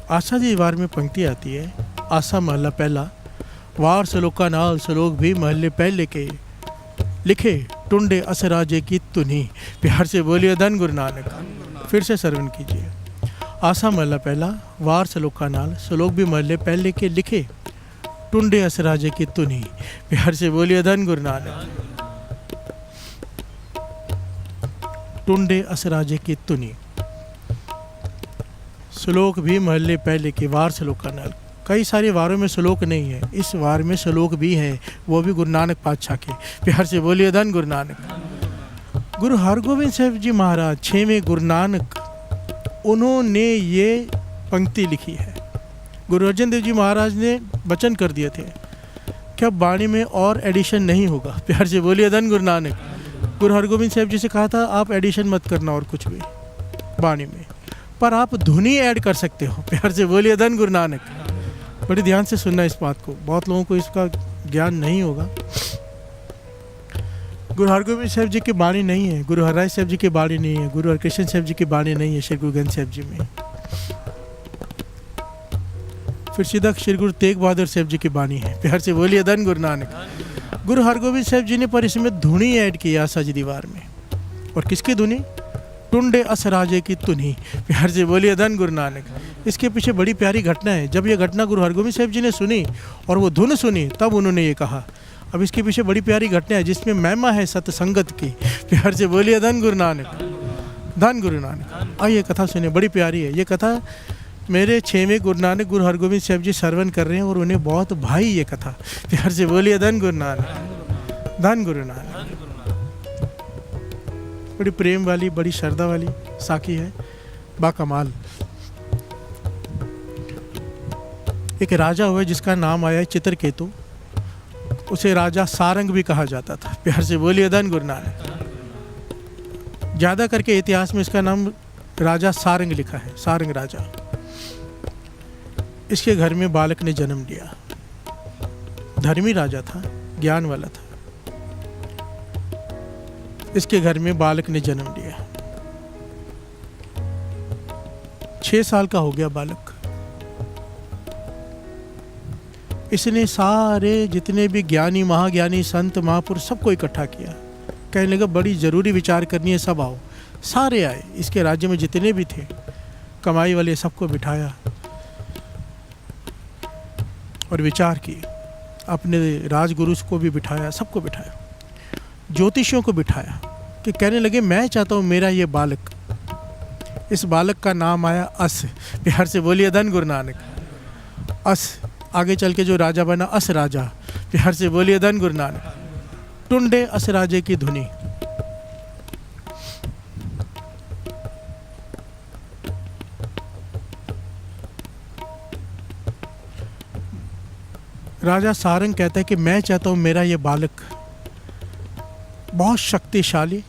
आशा जी वार में पंक्ति आती है, आशा महला पहला, वार सलोका नाल सलोक भी महल्ले पहले के, लिखे टुंडे असराजे की तुनी। प्यार से बोलिए धन गुरु नानक। फिर से श्रवण कीजिए। आशा महला पहला, वार सलोका नाल सलोक भी महल्ले पहले के, लिखे टुंडे असराजे की तुनी। प्यार से बोलिए धन गुरु नानक। टुंडे असराजे की तुनी। श्लोक भी महल्ले पहले के, वार सलोका नाल। कई सारे वारों में श्लोक नहीं है, इस वार में श्लोक भी है, वो भी गुरु नानक पातशाह के। प्यार से बोलिए धन गुरु नानक। गुरु हरगोविंद साहब जी महाराज 6वें गुरु नानक, उन्होंने ये पंक्ति लिखी है। गुरु अर्जन देव जी महाराज ने वचन कर दिए थे कि अब वाणी में और एडिशन नहीं होगा। प्यार से बोलिए धन गुरु नानक। गुरु हरगोविंद साहब जी से कहा था आप एडिशन मत करना और कुछ भी वाणी में, पर आप धुनी ऐड कर सकते हो। प्यार से बोलिए धन गुरु नानक। बड़ी ध्यान से सुनना इस बात को, बहुत लोगों को इसका ज्ञान नहीं होगा। गुरु हरगोविंद साहब जी की वाणी नहीं है, गुरु हरराय साहब जी की वाणी नहीं है, गुरु हरकृष्ण साहब जी की वाणी नहीं है श्री गुरु ग्रंथ साहब जी में। फिर सीधा श्री गुरु तेग बहादुर साहब जी की वाणी है। प्यार से बोलिए धन गुरु नानक। गुरु हरगोविंद साहब जी ने पर इसमें धुनी ऐड की आशा जी दीवार में। और किसकी धुनी? टुंडे असराजे की तुनी। प्यार से बोलिए धन गुरु नानक। इसके पीछे बड़ी प्यारी घटना है। जब ये घटना गुरु हरगोविंद साहब जी ने सुनी और वो धुन सुनी, तब उन्होंने ये कहा। अब इसके पीछे बड़ी प्यारी घटना है जिसमें महिमा है सत्संगत की। प्यार से बोलिए धन गुरु नानक। धन गुरु नानक। और ये कथा सुनिए, बड़ी प्यारी है ये कथा। मेरे 6वें गुरु नानक गुरु हरगोविंद साहब जी श्रवण कर रहे हैं और उन्हें बहुत भाई ये कथा। प्यार से बोलिए धन गुरु नानक। धन गुरु नानक। बड़ी प्रेम वाली, बड़ी श्रद्धा वाली साखी है, बाकमाल। एक राजा हुआ जिसका नाम आया है चित्रकेतु। उसे राजा सारंग भी कहा जाता था। प्यार से बोलिए धन गुरु नानक। ज्यादा करके इतिहास में इसका नाम राजा सारंग लिखा है, सारंग राजा। इसके घर में बालक ने जन्म लिया। धर्मी राजा था, ज्ञान वाला था। इसके घर में बालक ने जन्म लिया। 6 साल का हो गया बालक। इसने सारे जितने भी ज्ञानी, महाज्ञानी, संत, महापुरुष सबको इकट्ठा किया। कहने लगा बड़ी जरूरी विचार करनी है, सब आओ। सारे आए, इसके राज्य में जितने भी थे कमाई वाले, सबको बिठाया और विचार की। अपने राजगुरु को भी बिठाया, सबको बिठाया, ज्योतिषियों को बिठाया कि कहने लगे मैं चाहता हूँ मेरा ये बालक, इस बालक का नाम आया अस। प्यार से बोलिए धन गुरु नानक। अस आगे चल के जो राजा बना, अस राजा। प्यार से बोलिए धन गुरु नानक। टुंडे अस राजे की धुनी। राजा सारंग कहता है कि मैं चाहता हूँ मेरा ये बालक बहुत शक्तिशाली,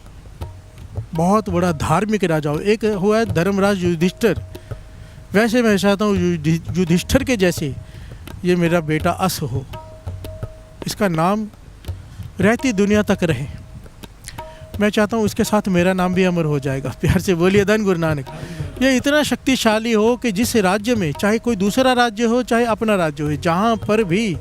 बहुत बड़ा धार्मिक राजा हो। एक हुआ है धर्मराज युधिष्ठिर, वैसे मैं चाहता हूँ युधिष्ठिर के जैसे ये मेरा बेटा अस हो। इसका नाम रहती दुनिया तक रहे। मैं चाहता हूँ इसके साथ मेरा नाम भी अमर हो जाएगा। प्यार से बोलिए धन गुरु नानक। ये इतना शक्तिशाली हो कि जिस राज्य में, चाहे कोई दूसरा राज्य हो चाहे अपना राज्य हो, जहाँ पर भी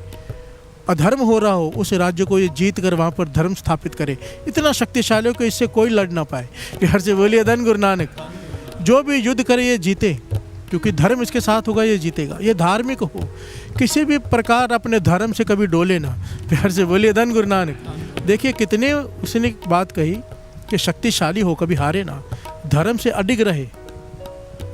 अधर्म हो रहा हो उस राज्य को ये जीत कर वहाँ पर धर्म स्थापित करे। इतना शक्तिशाली हो कि इससे कोई लड़ ना पाए। प्यार से बोलिए धन गुरु नानक। जो भी युद्ध करे ये जीते, क्योंकि धर्म इसके साथ होगा, ये जीतेगा। ये धार्मिक हो, किसी भी प्रकार अपने धर्म से कभी डोले ना। प्यार से बोलिए धन गुरु नानक। देखिए कितने उसने बात कही कि शक्तिशाली हो, कभी हारे ना, धर्म से अडिग रहे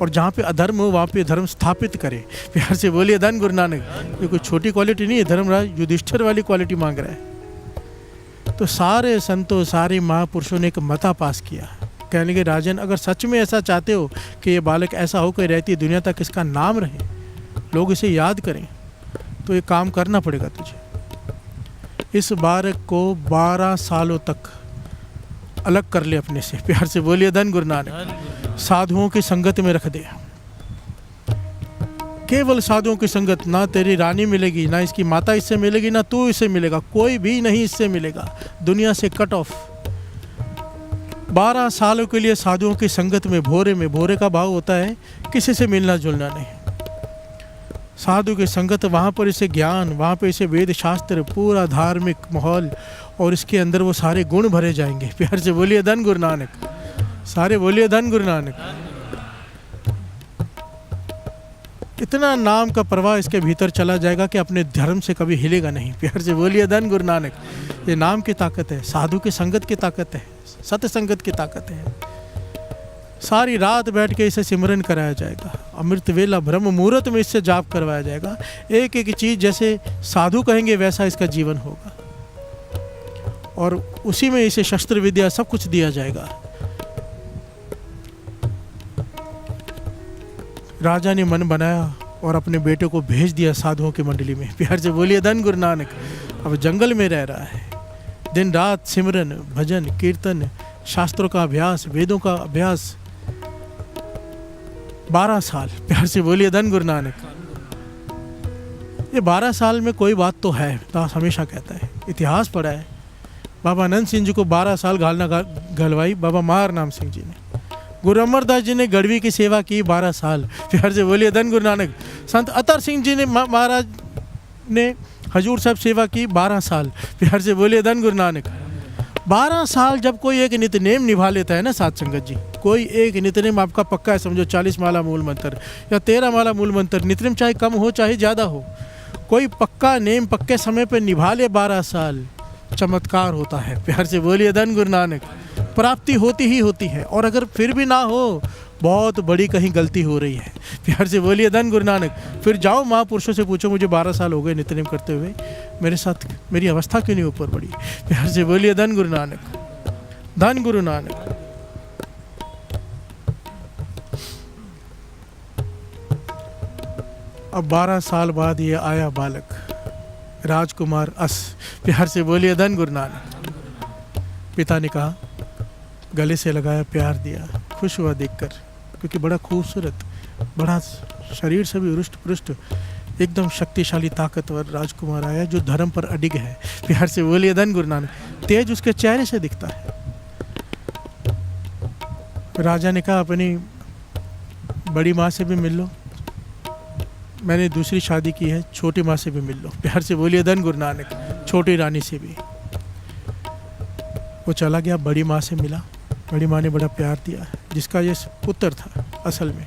और जहाँ पे अधर्म हो वहाँ पे धर्म स्थापित करे। प्यार से बोलिए धन गुरु नानक। ये कोई छोटी क्वालिटी नहीं है, धर्मराज युधिष्ठिर वाली क्वालिटी मांग रहा है। तो सारे संतों, सारे महापुरुषों ने एक मता पास किया। कहने लगे राजन, अगर सच में ऐसा चाहते हो कि ये बालक ऐसा हो कि रहती दुनिया तक इसका नाम रहे, लोग इसे याद करें, तो ये काम करना पड़ेगा तुझे। इस बालक को 12 सालों तक अलग कर ले अपने से। प्यार से बोलिए धन गुरु नानक। साधुओं की संगत में रख दे, केवल साधुओं की संगत। ना तेरी रानी मिलेगी, ना इसकी माता इससे मिलेगी, ना तू इससे मिलेगा, कोई भी नहीं इससे मिलेगा, दुनिया से कट ऑफ। 12 सालों के लिए साधुओं की संगत में, भोरे में, भोरे का भाव होता है किसी से मिलना जुलना नहीं। साधु की संगत, वहाँ पर इसे ज्ञान, वहाँ पर इसे वेद शास्त्र, पूरा धार्मिक माहौल, और इसके अंदर वो सारे गुण भरे जाएंगे। प्यार से बोलिए धन गुरु नानक, सारे बोलिए धन गुरु नानक। इतना नाम का प्रवाह इसके भीतर चला जाएगा कि अपने धर्म से कभी हिलेगा नहीं। प्यार से बोलिए धन गुरु नानक। ये नाम की ताकत है, साधु की संगत की ताकत है, सत्य संगत की ताकत है। सारी रात बैठ के इसे सिमरन कराया जाएगा, अमृत वेला ब्रह्म मुहूर्त में इससे जाप करवाया जाएगा। एक एक चीज़ जैसे साधु कहेंगे वैसा इसका जीवन होगा, और उसी में इसे शस्त्र विद्या सब कुछ दिया जाएगा। राजा ने मन बनाया और अपने बेटे को भेज दिया साधुओं की मंडली में। प्यार से बोलिए धन गुरु नानक। अब जंगल में रह रहा है, दिन रात सिमरन, भजन, कीर्तन, शास्त्रों का अभ्यास, वेदों का अभ्यास, 12 साल। प्यार से बोलिए धन गुरु नानक। ये 12 साल में कोई बात तो है, दास हमेशा कहता है, इतिहास पढ़ा है। बाबा आनंद सिंह जी को 12 साल घालना घलवाई बाबा महार नाम सिंह जी ने। गुरु अमरदास जी ने गढ़वी की सेवा की 12 साल। प्यार से बोलिए धन गुरु नानक। संत अतर सिंह जी ने महाराज ने हजूर साहब सेवा की 12 साल। प्यार से बोलिए धन गुरु नानक। 12 साल जब कोई एक नित्यनेम निभा लेता है ना साथ संगत जी, कोई एक नित्यनेम आपका पक्का है, समझो 40 माला मूल मंत्र या 13 माला मूल मंत्र, नित्यनेम चाहे कम हो चाहे ज़्यादा हो, कोई पक्का नेम पक्के समय पर निभा ले 12 साल, चमत्कार होता है। प्यार से बोलिए धन गुरु नानक। प्राप्ति होती ही होती है, और अगर फिर भी ना हो, बहुत बड़ी कहीं गलती हो रही है। प्यार से बोलिए धन गुरु नानक। फिर जाओ महापुरुषों से पूछो, मुझे 12 साल हो गए नित्यनेम करते हुए, मेरे साथ मेरी अवस्था क्यों नहीं ऊपर बढ़ी। प्यार से बोलिए धन गुरु नानक, धन गुरु नानक। अब 12 साल बाद ये आया बालक, राजकुमार अस। प्यार से बोलिए धन गुरु नानक। पिता ने कहा, गले से लगाया, प्यार दिया, खुश हुआ देखकर, क्योंकि बड़ा खूबसूरत, बड़ा शरीर से भी रुष्ट पुष्ट, एकदम शक्तिशाली ताकतवर राजकुमार आया जो धर्म पर अडिग है। प्यार से बोलिए धन गुरु नानक। तेज उसके चेहरे से दिखता है। राजा ने कहा, अपनी बड़ी माँ से भी मिल लो, मैंने दूसरी शादी की है, छोटी माँ से भी मिल लो। प्यार से बोलिए धन गुरु नानक। छोटी रानी से भी। वो चला गया, बड़ी माँ से मिला, बड़ी माँ ने बड़ा प्यार दिया, जिसका ये पुत्र था असल में।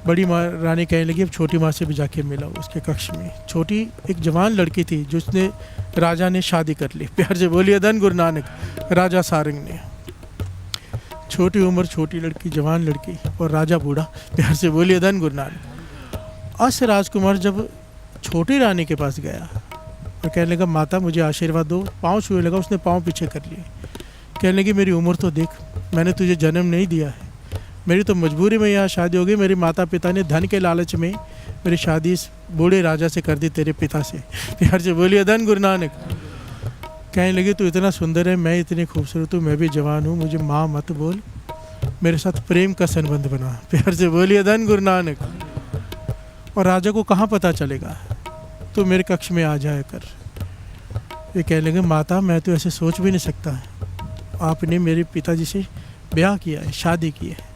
बड़ी माँ रानी कहने लगी, अब छोटी माँ से भी जाके मिला उसके कक्ष में। छोटी एक जवान लड़की थी जिसने राजा ने शादी कर ली। प्यार से बोलिए धन गुरु नानक। राजा सारंग ने, छोटी उम्र, छोटी लड़की, जवान लड़की, और राजा बूढ़ा। प्यार से बोलिए धन गुरु नानक। अस राजकुमार जब छोटी रानी के पास गया और कहने लगा, माता मुझे आशीर्वाद दो, पाँव छूने लगा, उसने पाँव पीछे कर लिए। कहने लगी, मेरी उम्र तो देख, मैंने तुझे जन्म नहीं दिया है, मेरी तो मजबूरी में यहाँ शादी हो गई। मेरे माता पिता ने धन के लालच में मेरी शादी इस बूढ़े राजा से कर दी, तेरे पिता से। प्यार से बोलिए धन गुरु नानक। कहने लगी, तू इतना सुंदर है, मैं इतनी खूबसूरत हूँ, मैं भी जवान हूँ, मुझे माँ मत बोल, मेरे साथ प्रेम का संबंध बना। प्यार से बोलिए धन गुरु नानक। और राजा को कहाँ पता चलेगा, तू मेरे कक्ष में आ जाया कर। ये कहने लगे, माता मैं तो ऐसे सोच भी नहीं सकता, आपने मेरे पिताजी से ब्याह किया है, शादी की है,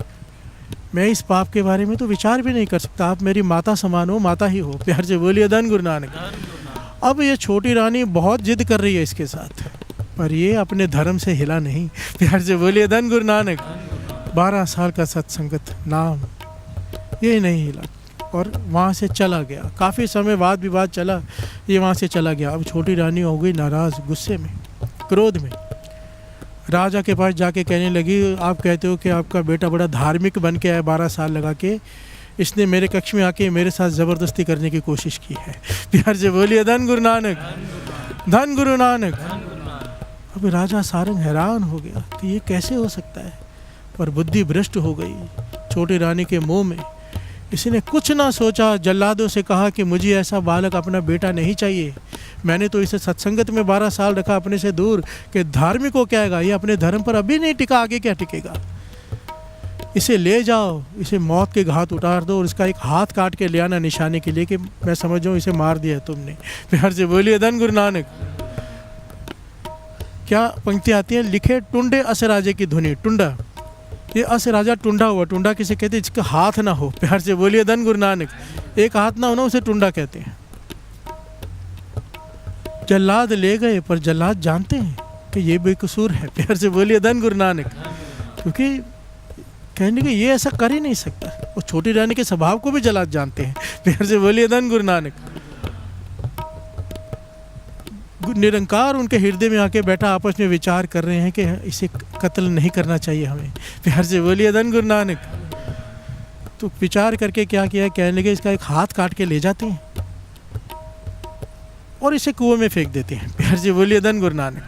मैं इस पाप के बारे में तो विचार भी नहीं कर सकता, आप मेरी माता समान हो, माता ही हो। प्यार से बोलिए धन गुरु नानक। अब ये छोटी रानी बहुत जिद कर रही है इसके साथ, पर ये अपने धर्म से हिला नहीं। प्यार से बोलिए धन गुरु नानक। 12 साल का सत्संगत नाम, ये नहीं हिला, और वहाँ से चला गया। काफ़ी समय बाद विवाद चला, ये वहाँ से चला गया। अब छोटी रानी हो गई नाराज़, गुस्से में, क्रोध में। राजा के पास जाके कहने लगी, आप कहते हो कि आपका बेटा बड़ा धार्मिक बन के आया, 12 साल लगा के, इसने मेरे कक्ष में आके मेरे साथ ज़बरदस्ती करने की कोशिश की है। प्यार से बोलिए धन गुरु नानक, धन गुरु नानक। अब राजा सारंग हैरान हो गया कि ये कैसे हो सकता है, पर बुद्धि भ्रष्ट हो गई छोटी रानी के मुंह में। इसने कुछ ना सोचा, जल्लादों से कहा कि मुझे ऐसा बालक अपना बेटा नहीं चाहिए, मैंने तो इसे सत्संगत में 12 साल रखा अपने से दूर, कि धार्मिक को क्या है, ये अपने धर्म पर अभी नहीं टिका, आगे क्या टिकेगा। इसे ले जाओ, इसे मौत के घाट उतार दो, और इसका एक हाथ काट के ले आना निशाने के लिए कि मैं समझ जाऊँ इसे मार दिया तुमने। प्यार से बोलिए धन गुरु नानक। क्या पंक्ति आती है, लिखे टुंडे असराजे की धुनी। टुंडा ये अस राजा टुंडा हुआ। टुंडा किसे कहते हैं? जिसका हाथ ना हो। प्यार से बोलिए धन गुरु नानक। एक हाथ ना हो ना, उसे टुंडा कहते हैं। जल्लाद ले गए, पर जल्लाद जानते हैं कि ये बेकसूर है। प्यार से बोलिए धन गुरु नानक। क्योंकि कहने के ये ऐसा कर ही नहीं सकता। वो छोटी रानी के स्वभाव को भी जल्लाद जानते हैं। प्यार से बोलिए धन गुरु नानक। निरंकार उनके हृदय में आके बैठा, आपस में विचार कर रहे हैं कि इसे कत्ल नहीं करना चाहिए हमें। प्यार से बोलिए धन गुरु नानक। तो विचार करके क्या किया, कहने लगे इसका एक हाथ काट के ले जाते हैं और इसे कुएं में फेंक देते हैं। प्यार से बोलिए धन गुरु नानक।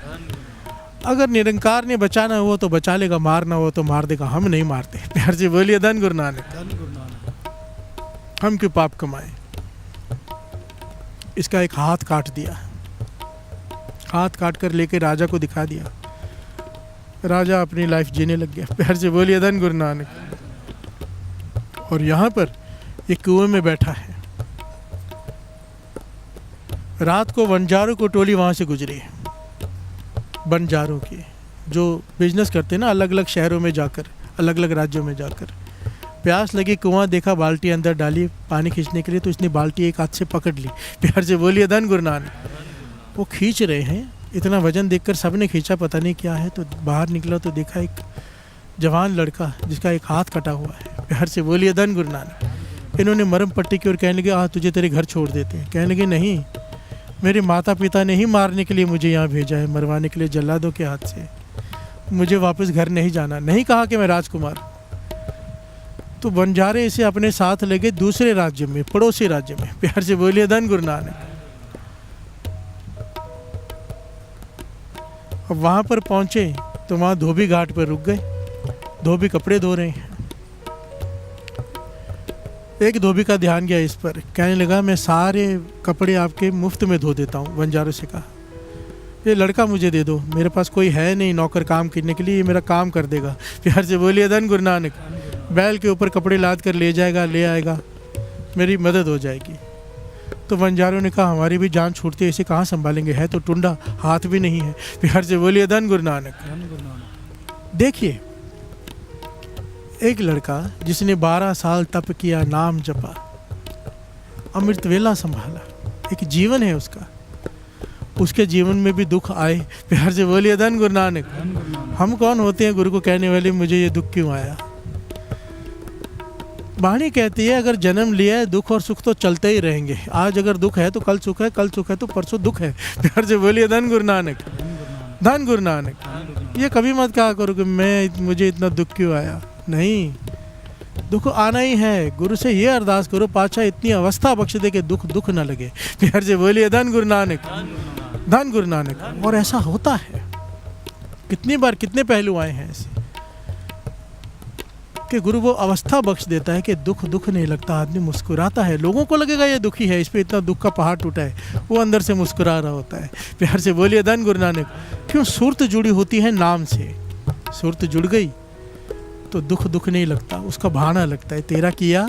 अगर निरंकार ने बचाना हुआ तो बचा लेगा, मारना हुआ तो मार देगा, हम नहीं मारते। प्यार से बोलिए धन गुरु नानक। हम क्यों पाप कमाए। इसका एक हाथ काट दिया, हाथ काट कर लेके राजा को दिखा दिया। राजा अपनी लाइफ जीने लग गया। प्यार से बोलिए धन गुरु नानक। और यहाँ पर एक कुएं में बैठा है। रात को बंजारों को टोली वहाँ से गुजरी, बंजारों की जो बिजनेस करते हैं ना, अलग अलग शहरों में जाकर, अलग अलग राज्यों में जाकर। प्यास लगी, कुआं देखा, बाल्टी अंदर डाली पानी खींचने के लिए, तो इसने बाल्टी एक हाथ से पकड़ ली। प्यार से बोलिए धन गुरु नानक। वो खींच रहे हैं, इतना वजन देखकर सबने खींचा, पता नहीं क्या है। तो बाहर निकला तो देखा एक जवान लड़का जिसका एक हाथ कटा हुआ है। प्यार से बोलिए धन गुरु नानक। इन्होंने मरम पट्टी की और कहने लगे तुझे तेरे घर छोड़ देते हैं। कहने लगे नहीं, मेरे माता पिता ने ही मारने के लिए मुझे यहाँ भेजा है, मरवाने के लिए जल्लादों के हाथ से। मुझे वापस घर नहीं जाना। नहीं कहा कि मैं राजकुमार। तो बंजारे इसे अपने साथ ले गए दूसरे राज्य में, पड़ोसी राज्य में। प्यार से बोलिए धन गुरु नानक। अब वहाँ पर पहुँचे तो वहाँ धोबी घाट पर रुक गए। धोबी कपड़े धो रहे हैं। एक धोबी का ध्यान गया इस पर, कहने लगा मैं सारे कपड़े आपके मुफ्त में धो देता हूँ। बंजारों से कहा ये लड़का मुझे दे दो, मेरे पास कोई है नहीं नौकर काम करने के लिए, ये मेरा काम कर देगा। प्यार से बोलिए धन गुरु नानक। बैल के ऊपर कपड़े लाद कर ले जाएगा, ले आएगा, मेरी मदद हो जाएगी। तो बंजारों ने कहा हमारी भी जान छूटती है, इसे कहाँ संभालेंगे, है तो टुंडा, हाथ भी नहीं है। प्यार से बोलिए धन गुरु नानक। देखिए एक लड़का जिसने 12 साल तप किया, नाम जपा, अमृत वेला संभाला, एक जीवन है उसका, उसके जीवन में भी दुख आए। प्यार से बोलिए धन गुरु नानक। हम कौन होते हैं गुरु को कहने वाले मुझे ये दुख क्यों आया। वाणी कहती है अगर जन्म लिया है दुख और सुख तो चलते ही रहेंगे। आज अगर दुख है तो कल सुख है, कल सुख है तो परसों दुख है। प्यार से बोलिए धन गुरु नानक। धन गुरु नानक। ये कभी मत कहा करो कि मुझे इतना दुख क्यों आया। नहीं, दुख आना ही है। गुरु से ये अरदास करो पातशाह इतनी अवस्था बख्श दे कि दुख दुख ना लगे। प्यार से बोलिए धन गुरु नानक। धन गुरु नानक। और ऐसा होता है, कितनी बार कितने पहलू आए हैं ऐसे कि गुरु वो अवस्था बख्श देता है कि दुख दुख नहीं लगता, आदमी मुस्कुराता है। लोगों को लगेगा ये दुखी है, इस पे इतना दुख का पहाड़ टूटा है, वो अंदर से मुस्कुरा रहा होता है। प्यार से बोलिए धन गुरु नानक। क्यों? सुरत जुड़ी होती है नाम से। सुरत जुड़ गई तो दुख दुख नहीं लगता, उसका भाना लगता है, तेरा किया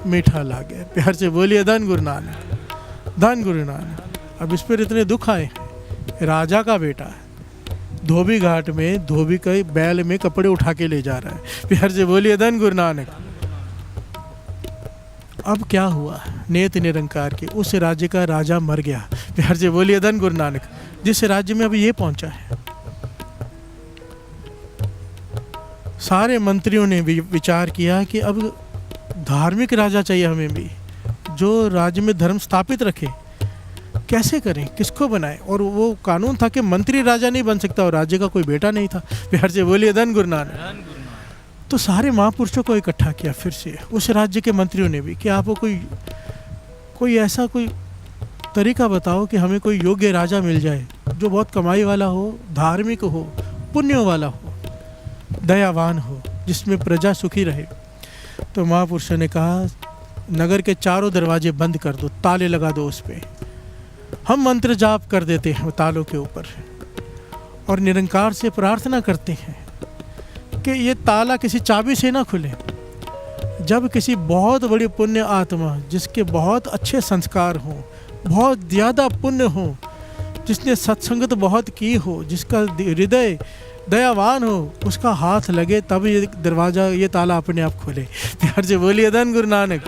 मीठा लागे। प्यार से बोलिए धन गुरु नानक। धन गुरु नानक। अब इस पर इतने दुख आए हैं। राजा का बेटा है, धोबी घाट में धोबी के बैल में कपड़े उठा के ले जा रहा है। प्यार से बोलिए धन गुरु नानक। अब क्या हुआ, नेत निरंकार के उस राज्य का राजा मर गया। प्यार से बोलिए धन गुरु नानक। जिस राज्य में अभी ये पहुंचा है, सारे मंत्रियों ने भी विचार किया कि अब धार्मिक राजा चाहिए हमें भी, जो राज्य में धर्म स्थापित रखे। कैसे करें, किसको बनाएं। और वो कानून था कि मंत्री राजा नहीं बन सकता और राज्य का कोई बेटा नहीं था। प्यार से बोलिए धन गुरु नानक। तो सारे महापुरुषों को इकट्ठा किया फिर से उस राज्य के मंत्रियों ने भी कि आपको कोई ऐसा कोई तरीका बताओ कि हमें कोई योग्य राजा मिल जाए जो बहुत कमाई वाला हो, धार्मिक हो, पुण्य वाला हो, दयावान हो, जिसमें प्रजा सुखी रहे। तो महापुरुषों ने कहा नगर के चारों दरवाजे बंद कर दो, ताले लगा दो उस पर, हम मंत्र जाप कर देते हैं तालों के ऊपर और निरंकार से प्रार्थना करते हैं कि ये ताला किसी चाबी से ना खुले। जब किसी बहुत बड़ी पुण्य आत्मा जिसके बहुत अच्छे संस्कार हों, बहुत ज़्यादा पुण्य हो, जिसने सत्संगत बहुत की हो, जिसका हृदय दयावान हो, उसका हाथ लगे तब ये दरवाज़ा, ये ताला अपने आप खोले। प्यार से बोलिए धन गुरु नानक,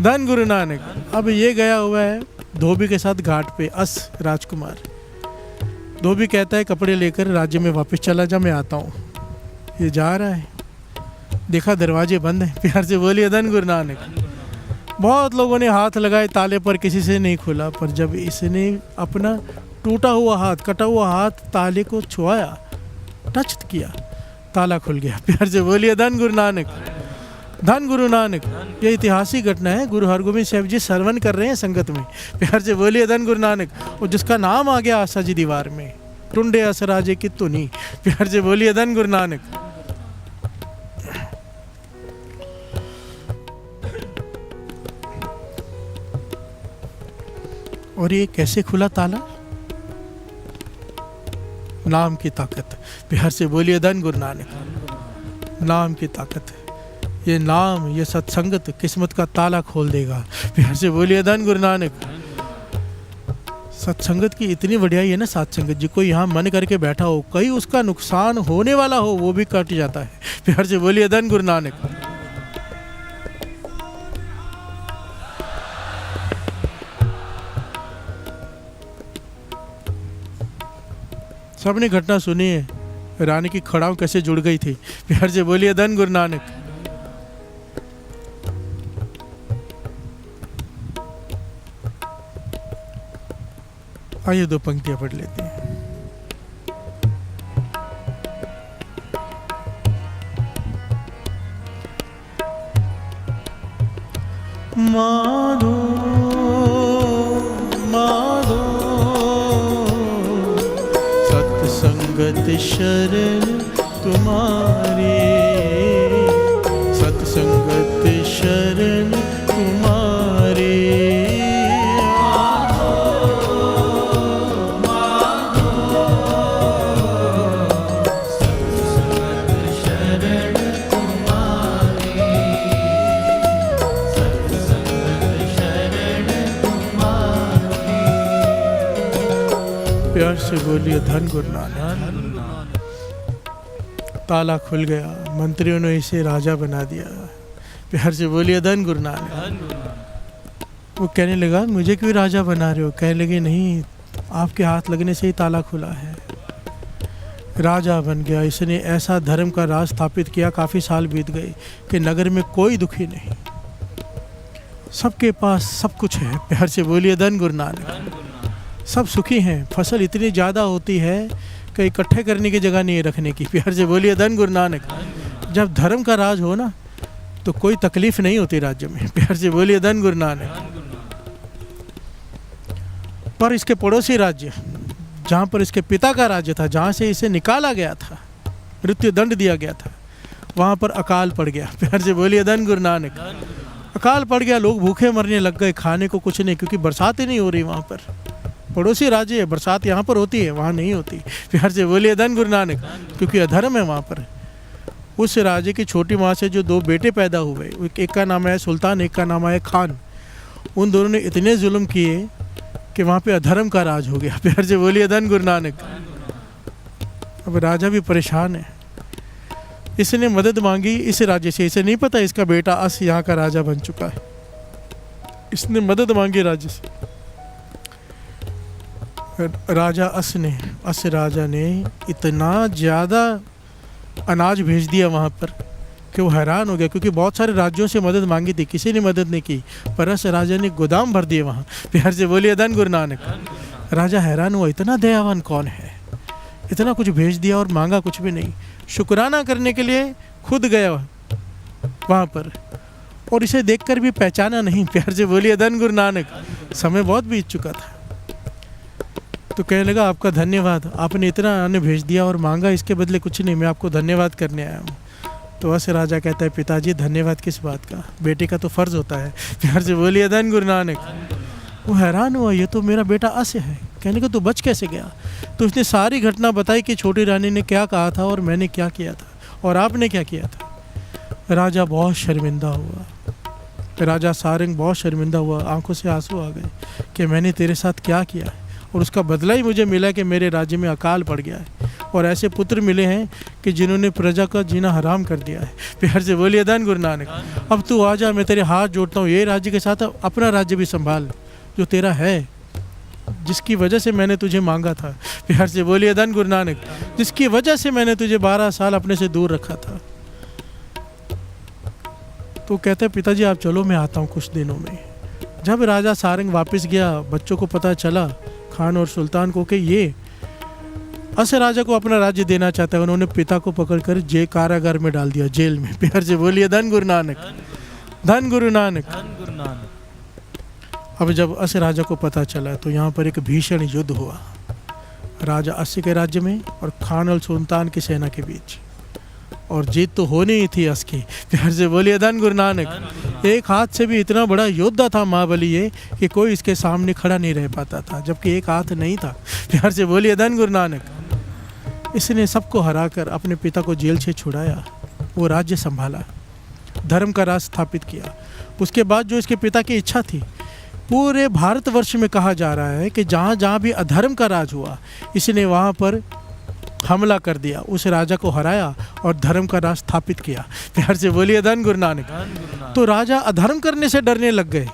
धन गुरु नानक। अब ये गया हुआ है धोबी के साथ घाट पे, अस राजकुमार। धोबी कहता है कपड़े लेकर राज्य में वापस चला जा, मैं आता हूँ। ये जा रहा है, देखा दरवाजे बंद हैं। प्यार से बोलिए धन गुरु नानक। बहुत लोगों ने हाथ लगाए ताले पर, किसी से नहीं खुला। पर जब इसने अपना टूटा हुआ हाथ, कटा हुआ हाथ ताले को छुआया, टच किया, ताला खुल गया। प्यार से बोलिए धन गुरु नानक, धन गुरु नानक। ये ऐतिहासिक घटना है, गुरु हरगोबिंद साहब जी श्रवण कर रहे हैं संगत में। प्यार से बोलिए धन गुरु नानक। और जिसका नाम आ गया आशा जी दीवार में, टुंडे असराजे की तुनी। प्यार से बोलिए धन गुरु नानक। और ये कैसे खुला ताला? नाम की ताकत। प्यार से बोलिए धन गुरु नानक। नाम की ताकत, ये नाम, ये सत्संगत किस्मत का ताला खोल देगा। प्यार से बोलिए धन गुरु नानक। सत्संगत की इतनी बढ़ियाई है ना सत्संगत जी, कोई यहाँ मन करके बैठा हो, कहीं उसका नुकसान होने वाला हो, वो भी कट जाता है। प्यार से बोलिए धन गुरु नानक। सबने घटना सुनी है, रानी की खड़ाऊ कैसे जुड़ गई थी। प्यार से बोलिए धन गुरु नानक। आइए दो पंक्तियां पढ़ लेते हैं। माधो माधो सत्संगत शरण तुम्हारी, सत्संगत शरण तुम्हारी। प्यार से बोलिए धन गुरु नानक। ताला खुल गया, मंत्रियों ने इसे राजा बना दिया। प्यार से बोलिए धन गुरु नानक। वो कहने लगा मुझे क्यों राजा बना रहे हो? कहने लगे नहीं, आपके हाथ लगने से ही ताला खुला है। राजा बन गया, इसने ऐसा धर्म का राज स्थापित किया। काफ़ी साल बीत गए कि नगर में कोई दुखी नहीं, सबके पास सब कुछ है। प्यार से बोलिए धन गुरु नानक। सब सुखी हैं। फसल इतनी ज़्यादा होती है कि इकट्ठे करने की जगह नहीं है रखने की। प्यार से बोलिए धन गुरु नानक। जब धर्म का राज हो ना तो कोई तकलीफ नहीं होती राज्य में। प्यार से बोलिए धन गुरु नानक। पर इसके पड़ोसी राज्य, जहाँ पर इसके पिता का राज्य था, जहाँ से इसे निकाला गया था, मृत्यु दंड दिया गया था, वहाँ पर अकाल पड़ गया। प्यार से बोलिए धन गुरु नानक। अकाल पड़ गया, लोग भूखे मरने लग गए, खाने को कुछ नहीं, क्योंकि बरसात ही नहीं हो रही वहाँ पर। पड़ोसी राज्य है, बरसात यहाँ पर होती है, वहाँ नहीं होती। प्यार से बोलिए धन गुरु नानक, क्योंकि अधर्म है वहाँ पर। उस राज्य की छोटी माँ से जो दो बेटे पैदा हुए, एक का नाम है सुल्तान, एक का नाम है खान। उन दोनों ने इतने जुल्म किए कि वहाँ पे अधर्म का राज हो गया। प्यार से बोलिए धन गुरु नानक। अब राजा भी परेशान है, इसने मदद मांगी इस राज्य से। इसे नहीं पता इसका बेटा अस यहाँ का राजा बन चुका है। इसने मदद मांगी राज्य से। राजा अस राजा ने इतना ज़्यादा अनाज भेज दिया वहाँ पर कि वो हैरान हो गया, क्योंकि बहुत सारे राज्यों से मदद मांगी थी, किसी ने मदद नहीं की। पर अस राजा ने गोदाम भर दिए वहाँ। प्यार से बोलिए धन गुरु नानक। राजा हैरान हुआ, इतना दयावान कौन है, इतना कुछ भेज दिया और मांगा कुछ भी नहीं। शुक्राना करने के लिए खुद गया वहाँ पर, और इसे देखकर भी पहचाना नहीं। प्यार से बोलिए धन गुरु नानक। समय बहुत बीत चुका था। तो कहने लगा आपका धन्यवाद, आपने इतना अन्न भेज दिया और मांगा इसके बदले कुछ नहीं, मैं आपको धन्यवाद करने आया हूँ। तो अस राजा कहता है पिताजी धन्यवाद किस बात का, बेटे का तो फ़र्ज़ होता है। प्यार से बोलिए धन गुरु नानक। वो हैरान हुआ, ये तो मेरा बेटा अस है। कहने को तो बच कैसे गया? तो उसने सारी घटना बताई कि छोटी रानी ने क्या कहा था और मैंने क्या किया था और आपने क्या किया था। राजा बहुत शर्मिंदा हुआ, राजा सारंग बहुत शर्मिंदा हुआ, आंखों से आंसू आ गए कि मैंने तेरे साथ क्या किया है, और उसका बदला ही मुझे मिला कि मेरे राज्य में अकाल पड़ गया है। और ऐसे पुत्र मिले हैं कि जिन्होंने प्रजा का जीना हराम कर दिया है। प्यार से बोलिए धन गुरु नानक। अब तू आ जा, मैं तेरे हाथ जोड़ता हूँ, ये राज्य के साथ अपना राज्य भी संभाल जो तेरा है, जिसकी वजह से मैंने तुझे मांगा था। प्यार से बोलिए धन गुरु नानक। जिसकी वजह से मैंने तुझे 12 साल अपने से दूर रखा था। तो कहते हैं पिताजी आप चलो, मैं आता हूँ कुछ दिनों में। जब राजा सारंग वापस गया, बच्चों को पता चला, खान और सुल्तान को, कि ये अस राजा को अपना राज्य देना चाहता है। उन्होंने पिता को पकड़कर कारागार में डाल दिया, जेल में। प्यार से बोलिए धन गुरु नानक। धन गुरु नानक। अब जब अस राजा को पता चला तो यहाँ पर एक भीषण युद्ध हुआ राजा अस के राज्य में और खान और सुल्तान की सेना के बीच, और जीत तो होनी ही थी अस की। प्यार से बोलिए धन गुरु नानक। एक हाथ से भी इतना बड़ा योद्धा था महाबली ये कि कोई इसके सामने खड़ा नहीं रह पाता था, जबकि एक हाथ नहीं था। प्यार से बोलिए धन गुरु नानक। इसने सबको हराकर अपने पिता को जेल से छुड़ाया, वो राज्य संभाला, धर्म का राज स्थापित किया। उसके बाद जो इसके पिता की इच्छा थी, पूरे भारतवर्ष में कहा जा रहा है कि जहाँ जहाँ भी अधर्म का राज हुआ, इसने वहाँ पर हमला कर दिया, उस राजा को हराया और धर्म का राज स्थापित किया। प्यार से बोलिए धन गुरु नानक। तो राजा अधर्म करने से डरने लग गए,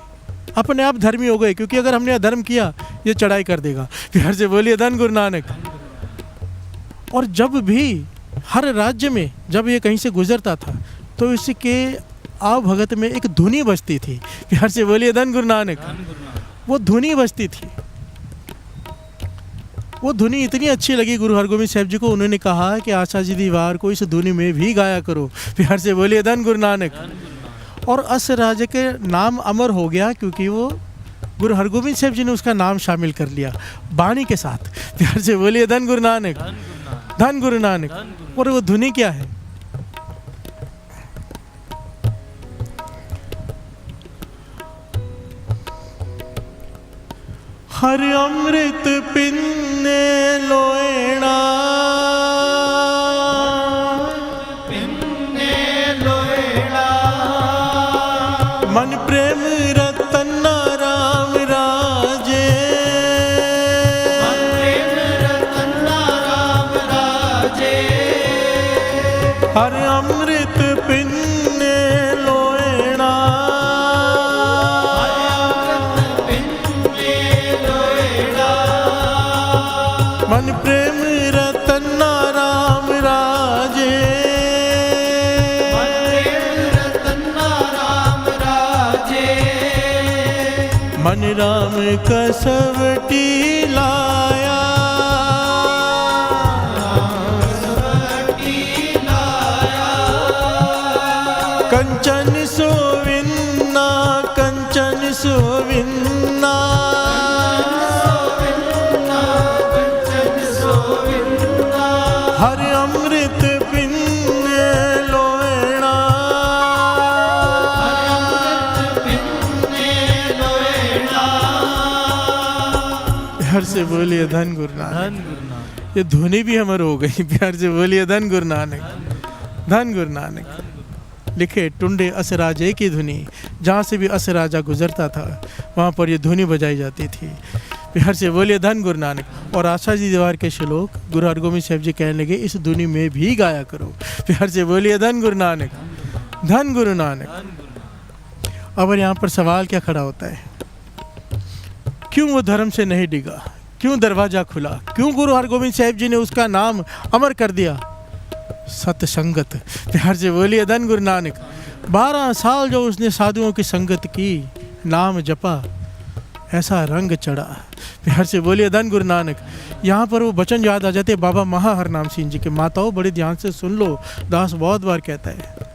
अपने आप धर्मी हो गए, क्योंकि अगर हमने अधर्म किया ये चढ़ाई कर देगा। प्यार से बोलिए धन गुरु नानक। और जब भी हर राज्य में जब ये कहीं से गुजरता था तो इसके आवभगत में एक धुनी बजती थी। प्यार से बोलिए धन गुरु नानक। वो धुनी बजती थी, वो धुनी इतनी अच्छी लगी गुरु हरगोबिंद साहिब जी को, उन्होंने कहा कि आशा जी दीवार को इस धुनी में भी गाया करो। प्यार से बोलिए धन गुरु नानक। और अस राजा के नाम अमर हो गया, क्योंकि वो गुरु हरगोबिंद साहिब जी ने उसका नाम शामिल कर लिया बाणी के साथ। प्यार से बोलिए धन गुरु नानक। धन गुरु नानक। और वो धुनी क्या है? हर अमृत पिन्ने लोएणा, मन प्रेम रतन राम राजे, हर अमृत पिन्ने लोएणा, मन प्रेम रतन राम राजे, मन राम कसवटी लाया, कंचन सोविन्ना, कंचन सोविन्ना, हर अमृत पिन्ने लोएणा, प्यार से बोलिए धन गुरु नानक। ये धुनी भी अमर हो गई। प्यार से बोलिए धन गुरु नानक। धन गुरु नानक। लिखे टुंडे अस राजे की धुनी, जहाँ से भी अस राजा गुजरता था वहाँ पर ये धुनी बजाई जाती थी। प्यार से बोलिए धन गुरु नानक। और आशा जी दीवार के श्लोक गुरु हरगोबिंद साहिब जी कहने लगे इस धुनी में भी गाया करो। प्यार से बोलिए धन गुरु नानक। धन गुरु नानक। अब यहाँ पर सवाल क्या खड़ा होता है, क्यों वो धर्म से नहीं डिगा, क्यों दरवाजा खुला, क्यों गुरु हरगोबिंद साहिब जी ने उसका नाम अमर कर दिया? सत्संगत। प्यार से बोलिए धन गुरु नानक। 12 साल जो उसने साधुओं की संगत की, नाम जपा, ऐसा रंग चढ़ा। प्यार से बोलिए धन गुरु नानक। यहाँ पर वो वचन याद आ जाते बाबा महाहरनाम सिंह जी के। माताओं बड़े ध्यान से सुन लो, दास बहुत बार कहता है।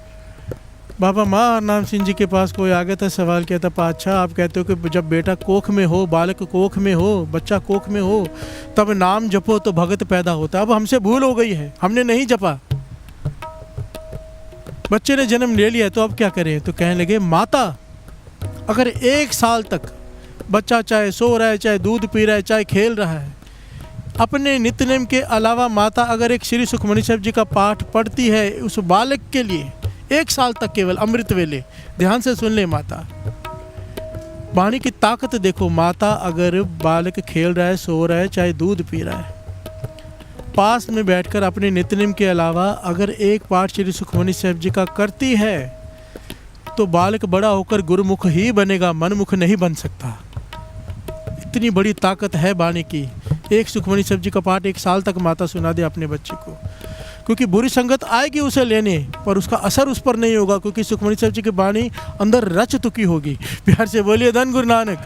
बाबा महाहरनाम सिंह जी के पास कोई आ गया था, सवाल किया था, पातशाह आप कहते हो कि जब बेटा कोख में हो, बालक कोख में हो, बच्चा कोख में हो, तब नाम जपो तो भगत पैदा होता। अब हमसे भूल हो गई है, हमने नहीं जपा, बच्चे ने जन्म ले लिया, तो अब क्या करें? तो कहने लगे माता अगर 1 साल तक बच्चा चाहे सो रहा है, चाहे दूध पी रहा है, चाहे खेल रहा है, अपने नित्यनेम के अलावा माता अगर एक श्री सुखमनी साहिब जी का पाठ पढ़ती है उस बालक के लिए 1 साल तक केवल अमृत वेले, ध्यान से सुन ले माता, वाणी की ताकत देखो। माता अगर बालक खेल रहा है, सो रहा है, चाहे दूध पी रहा है, पास में बैठकर अपने नित्यनेम के अलावा अगर एक पाठ श्री सुखमनी साहब जी का करती है तो बालक बड़ा होकर गुरुमुख ही बनेगा, मनमुख नहीं बन सकता। इतनी बड़ी ताकत है बाणी की। एक सुखमनी साहब जी का पाठ 1 साल तक माता सुना दे अपने बच्चे को, क्योंकि बुरी संगत आएगी उसे लेने पर उसका असर उस पर नहीं होगा, क्योंकि सुखमनी साहब जी की बाणी अंदर रच चुकी होगी। प्यार से बोलिए धन गुरु नानक।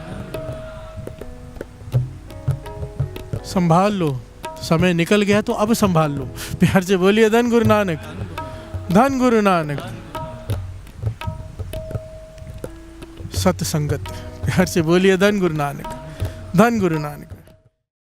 संभाल लो, समय निकल गया तो अब संभाल लो। प्यार से बोलिए धन गुरु नानक, धन गुरु नानक। सत्संगत, प्यार से बोलिए धन गुरु नानक, धन गुरु नानक।